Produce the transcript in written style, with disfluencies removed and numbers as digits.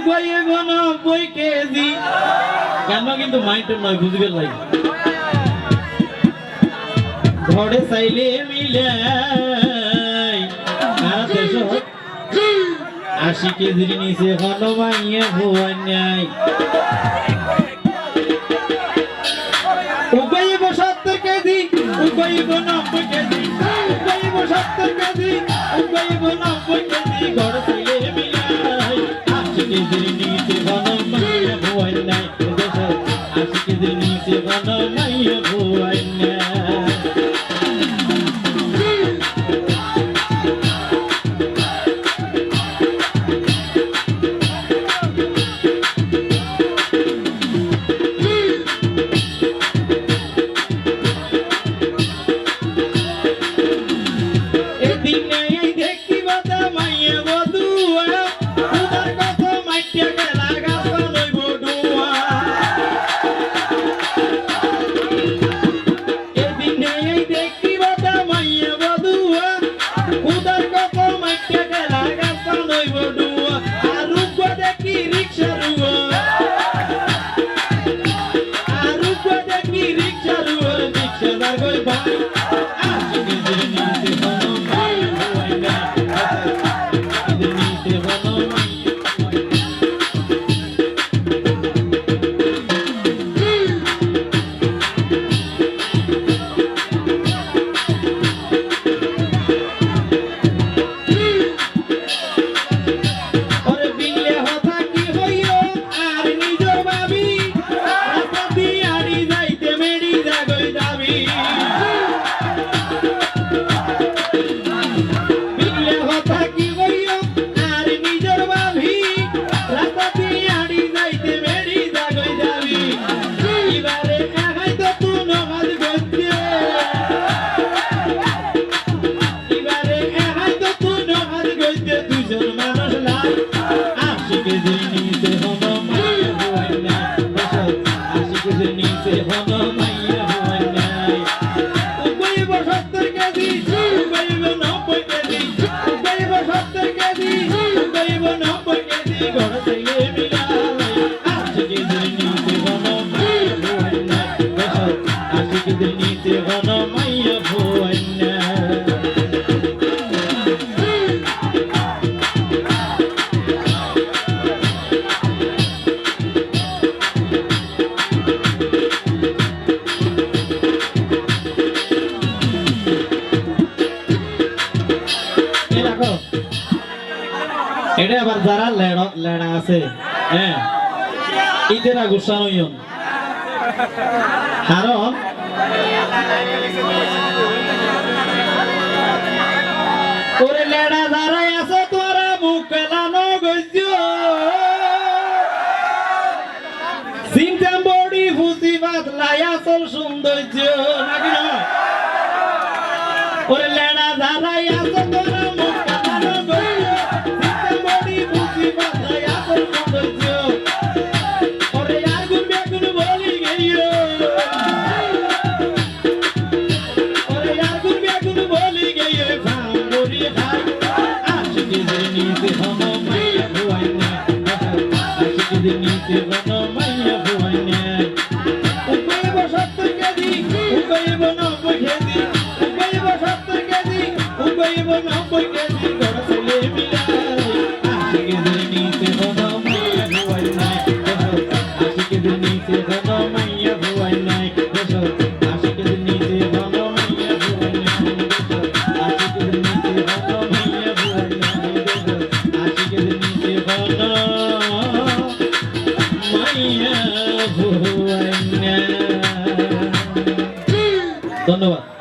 90 KG কেন কিন্তু mind নয় বুঝবে লাই ঘরে চাইলে মিলে 80 কেজির নিচে কোনো মাইয়া ভুয়া নাই উগাইব 70 কেজি উগাইব 90 কেজি উগাইব 70 কেজি উগাইব 90 কেজি ঘরে চাইলে মিলে 80 কেজির নিচে কোনো মাইয়া ভুয়া নাই 80 কেজির নিচে কোনো মাইয়া ভুয়া নাই এটা আবার যারা লেড়া আছে হ্যাঁ ইতেরা গুসা নইন কারণ ওরে লেড়া যারা আছে তোরা মুখ পেলানো গইছো সিমটাম বডি ফুসি বাদলাই আসল সৌন্দর্য নাকি না ওরে লেড়া যারা আছে তোরা মুখ পেলানো গইছো ধন্যবাদ।